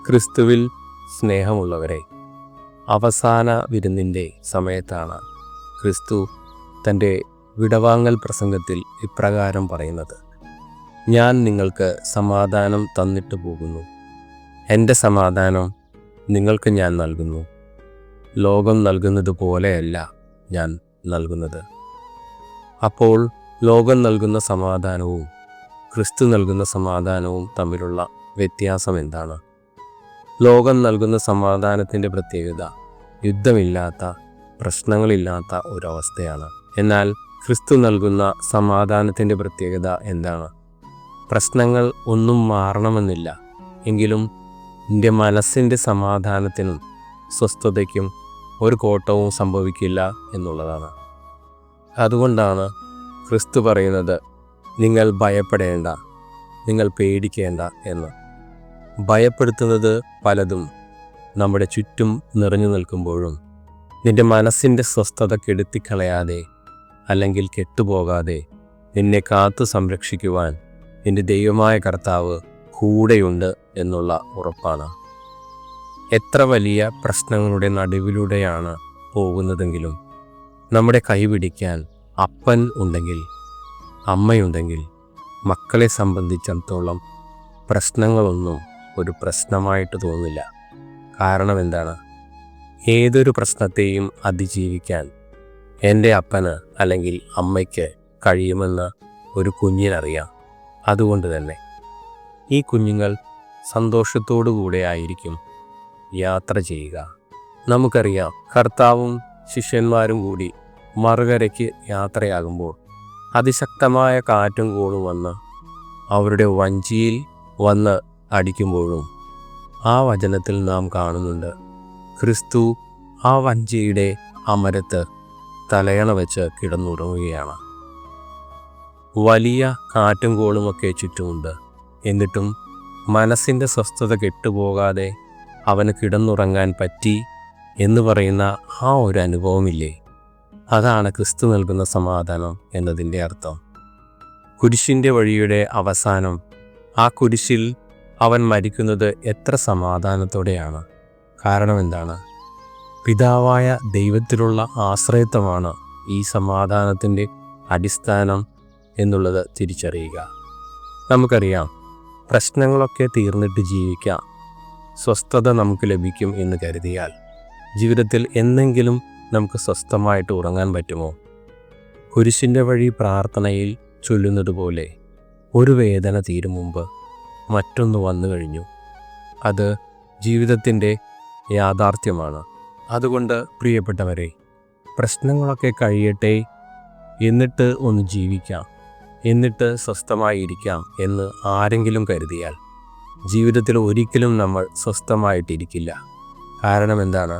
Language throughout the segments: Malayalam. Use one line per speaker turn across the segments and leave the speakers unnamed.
ക്രിസ്തുവിൽ സ്നേഹമുള്ളവരെ, അവസാന വിരുന്നിൻ്റെ സമയത്താണ് ക്രിസ്തു തൻ്റെ വിടവാങ്ങൽ പ്രസംഗത്തിൽ ഇപ്രകാരം പറയുന്നത്: ഞാൻ നിങ്ങൾക്ക് സമാധാനം തന്നിട്ട് പോകുന്നു, എൻ്റെ സമാധാനം നിങ്ങൾക്ക് ഞാൻ നൽകുന്നു. ലോകം നൽകുന്നത് പോലെയല്ല ഞാൻ നൽകുന്നത്. അപ്പോൾ ലോകം നൽകുന്ന സമാധാനവും ക്രിസ്തു നൽകുന്ന സമാധാനവും തമ്മിലുള്ള വ്യത്യാസം എന്താണ്? ലോകം നൽകുന്ന സമാധാനത്തിൻ്റെ പ്രത്യേകത യുദ്ധമില്ലാത്ത, പ്രശ്നങ്ങളില്ലാത്ത ഒരവസ്ഥയാണ്. എന്നാൽ ക്രിസ്തു നൽകുന്ന സമാധാനത്തിൻ്റെ പ്രത്യേകത എന്താണ്? പ്രശ്നങ്ങൾ ഒന്നും മാറണമെന്നില്ല, എങ്കിലും എൻ്റെ മനസ്സിൻ്റെ സമാധാനത്തിനും സ്വസ്ഥതയ്ക്കും ഒരു കോട്ടവും സംഭവിക്കില്ല എന്നുള്ളതാണ്. അതുകൊണ്ടാണ് ക്രിസ്തു പറയുന്നത്, നിങ്ങൾ ഭയപ്പെടേണ്ട, നിങ്ങൾ പേടിക്കേണ്ട എന്ന്. ഭയപ്പെടുത്തുന്നത് പലതും നമ്മുടെ ചുറ്റും നിറഞ്ഞു നിൽക്കുമ്പോഴും നിന്റെ മനസ്സിൻ്റെ സ്വസ്ഥത കെടുത്തിക്കളയാതെ അല്ലെങ്കിൽ കെട്ടുപോകാതെ നിന്നെ കാത്തു സംരക്ഷിക്കുവാൻ നിന്റെ ദൈവമായ കർത്താവ് കൂടെയുണ്ട് എന്നുള്ള ഉറപ്പാണ്. എത്ര വലിയ പ്രശ്നങ്ങളുടെ നടുവിലൂടെയാണ് പോകുന്നതെങ്കിലും നമ്മുടെ കൈപിടിക്കാൻ അപ്പൻ ഉണ്ടെങ്കിൽ, അമ്മയുണ്ടെങ്കിൽ, മക്കളെ സംബന്ധിച്ചിടത്തോളം പ്രശ്നങ്ങളൊന്നും ഒരു പ്രശ്നമായിട്ട് തോന്നില്ല. കാരണം എന്താണ്? ഏതൊരു പ്രശ്നത്തെയും അതിജീവിക്കാൻ എൻ്റെ അപ്പന് അല്ലെങ്കിൽ അമ്മയ്ക്ക് കഴിയുമെന്ന് ഒരു കുഞ്ഞിനറിയാം. അതുകൊണ്ട് തന്നെ ഈ കുഞ്ഞുങ്ങൾ സന്തോഷത്തോടു കൂടെ ആയിരിക്കും യാത്ര ചെയ്യുക. നമുക്കറിയാം, കർത്താവും ശിഷ്യന്മാരും കൂടി മറുകരയ്ക്ക് യാത്രയാകുമ്പോൾ അതിശക്തമായ കാറ്റും കോളും വന്ന് അവരുടെ വഞ്ചിയിൽ വന്ന് അടിക്കുമ്പോഴും ആ വചനത്തിൽ നാം കാണുന്നുണ്ട്, ക്രിസ്തു ആ വഞ്ചിയുടെ അമരത്ത് തലയണ വെച്ച് കിടന്നുറങ്ങുകയാണ്. വലിയ കാറ്റും കോളുമൊക്കെ ചുറ്റുമുണ്ട്. എന്നിട്ടും മനസ്സിൻ്റെ സ്വസ്ഥത കെട്ടുപോകാതെ അവന് കിടന്നുറങ്ങാൻ പറ്റി എന്ന് പറയുന്ന ആ ഒരു അനുഭവമില്ലേ? അതാണ് ക്രിസ്തു നൽകുന്ന സമാധാനം എന്നതിൻ്റെ അർത്ഥം. കുരിശിൻ്റെ വഴിയുടെ അവസാനം, ആ കുരിശിൽ അവൻ മരിക്കുന്നത് എത്ര സമാധാനത്തോടെയാണ്. കാരണം എന്താണ്? പിതാവായ ദൈവത്തിലുള്ള ആശ്രയത്വമാണ് ഈ സമാധാനത്തിൻ്റെ അടിസ്ഥാനം എന്നുള്ളത് തിരിച്ചറിയുക. നമുക്കറിയാം, പ്രശ്നങ്ങളൊക്കെ തീർന്നിട്ട് ജീവിക്കാം, സ്വസ്ഥത നമുക്ക് ലഭിക്കും എന്ന് കരുതിയാൽ ജീവിതത്തിൽ എന്നെങ്കിലും നമുക്ക് സ്വസ്ഥമായിട്ട് ഉറങ്ങാൻ പറ്റുമോ? കുരിശിൻ്റെ വഴി പ്രാർത്ഥനയിൽ ചൊല്ലുന്നത് പോലെ ഒരു വേദന തീരും മുമ്പ് മറ്റൊന്ന് വന്നു കഴിഞ്ഞു. അത് ജീവിതത്തിൻ്റെ യാഥാർത്ഥ്യമാണ്. അതുകൊണ്ട് പ്രിയപ്പെട്ടവരെ, പ്രശ്നങ്ങളൊക്കെ കഴിയട്ടെ, എന്നിട്ട് ഒന്ന് ജീവിക്കാം, എന്നിട്ട് സ്വസ്ഥമായിരിക്കാം എന്ന് ആരെങ്കിലും കരുതിയാൽ ജീവിതത്തിൽ ഒരിക്കലും നമ്മൾ സ്വസ്ഥമായിട്ടിരിക്കില്ല. കാരണം എന്താണ്?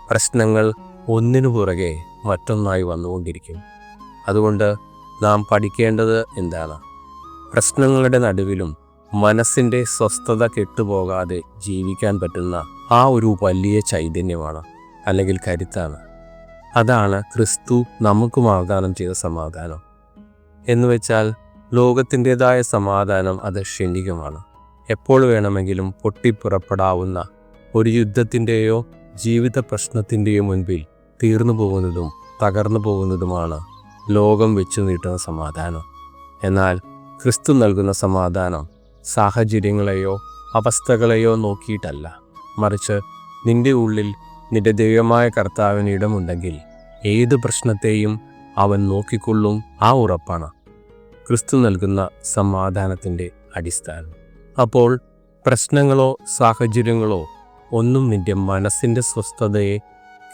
പ്രശ്നങ്ങൾ ഒന്നിനു പുറകെ മറ്റൊന്നായി വന്നുകൊണ്ടിരിക്കും. അതുകൊണ്ട് നാം പഠിക്കേണ്ടത് എന്താണ്? പ്രശ്നങ്ങളുടെ നടുവിലും മനസ്സിൻ്റെ സ്വസ്ഥത കെട്ടുപോകാതെ ജീവിക്കാൻ പറ്റുന്ന ആ ഒരു വലിയ ചൈതന്യമാണ്, അല്ലെങ്കിൽ കരുത്താണ്. അതാണ് ക്രിസ്തു നമുക്ക് വാഗ്ദാനം ചെയ്ത സമാധാനം. എന്നുവെച്ചാൽ ലോകത്തിൻ്റെതായ സമാധാനം അത് ക്ഷണികമാണ്. എപ്പോൾ വേണമെങ്കിലും പൊട്ടിപ്പുറപ്പെടാവുന്ന ഒരു യുദ്ധത്തിൻ്റെയോ ജീവിത പ്രശ്നത്തിൻ്റെയോ മുൻപിൽ തീർന്നു പോകുന്നതും തകർന്നു പോകുന്നതുമാണ് ലോകം വെച്ചു നീട്ടുന്ന സമാധാനം. എന്നാൽ ക്രിസ്തു നൽകുന്ന സമാധാനം സാഹചര്യങ്ങളെയോ അവസ്ഥകളെയോ നോക്കിയിട്ടല്ല, മറിച്ച് നിന്റെ ഉള്ളിൽ നിന്റെ ദൈവമായ കർത്താവിന് ഇടമുണ്ടെങ്കിൽ ഏത് പ്രശ്നത്തെയും അവൻ നോക്കിക്കൊള്ളും. ആ ഉറപ്പാണ് ക്രിസ്തു നൽകുന്ന സമാധാനത്തിൻ്റെ അടിസ്ഥാനം. അപ്പോൾ പ്രശ്നങ്ങളോ സാഹചര്യങ്ങളോ ഒന്നും നിന്റെ മനസ്സിൻ്റെ സ്വസ്ഥതയെ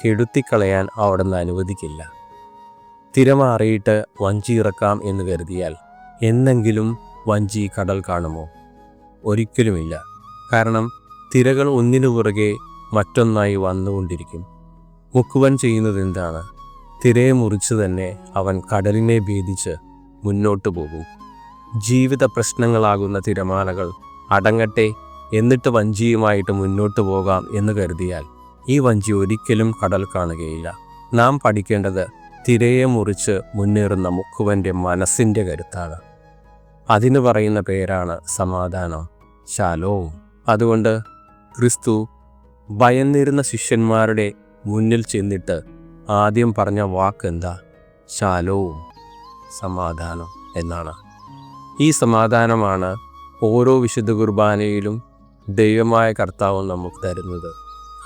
കെടുത്തിക്കളയാൻ അവിടെ നിന്ന് അനുവദിക്കില്ല. തിരമാറിയിട്ട് വഞ്ചി ഇറക്കാം എന്ന് കരുതിയാൽ എന്നെങ്കിലും വഞ്ചി കടൽ കാണുമോ? ഒരിക്കലുമില്ല. കാരണം തിരകൾ ഒന്നിനു പുറകെ മറ്റൊന്നായി വന്നുകൊണ്ടിരിക്കും. മുക്കുവൻ ചെയ്യുന്നത് എന്താണ്? തിരയെ മുറിച്ച് തന്നെ അവൻ കടലിനെ ഭേദിച്ച് മുന്നോട്ട് പോകും. ജീവിത പ്രശ്നങ്ങളാകുന്ന തിരമാലകൾ അടങ്ങട്ടെ, എന്നിട്ട് വഞ്ചിയുമായിട്ട് മുന്നോട്ട് പോകാം എന്ന് കരുതിയാൽ ഈ വഞ്ചി ഒരിക്കലും കടൽ കാണുകയില്ല. നാം പഠിക്കേണ്ടത് തിരയെ മുറിച്ച് മുന്നേറുന്ന മുക്കുവൻ്റെ മനസ്സിൻ്റെ കരുത്താണ്. അതിന് പറയുന്ന പേരാണ് സമാധാനം, ശാലോം. അതുകൊണ്ട് ക്രിസ്തു ഭയന്നിരുന്ന ശിഷ്യന്മാരുടെ മുന്നിൽ ചെന്നിട്ട് ആദ്യം പറഞ്ഞ വാക്കെന്താ? ശാലോം, സമാധാനം എന്നാണ്. ഈ സമാധാനമാണ് ഓരോ വിശുദ്ധ കുർബാനയിലും ദൈവമായ കർത്താവ് നമുക്ക് തരുന്നത്.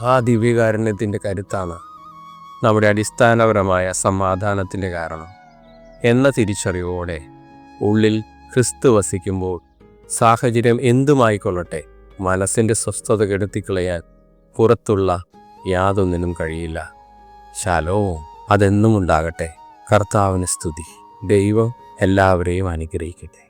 ആ ദിവ്യകാരുണ്യത്തിൻ്റെ കരുത്താണ് നമ്മുടെ അടിസ്ഥാനപരമായ സമാധാനത്തിൻ്റെ കാരണം എന്ന തിരിച്ചറിവോടെ ഉള്ളിൽ ക്രിസ്തു വസിക്കുമ്പോൾ സാഹചര്യം എന്തുമായിക്കൊള്ളട്ടെ മനസ്സിൻ്റെ സ്വസ്ഥത കെടുത്തിക്കളയാൻ പുറത്തുള്ള യാതൊന്നിനും കഴിയില്ല. ശാലോം അതെന്നും ഉണ്ടാകട്ടെ. കർത്താവിന് സ്തുതി. ദൈവം എല്ലാവരെയും അനുഗ്രഹിക്കട്ടെ.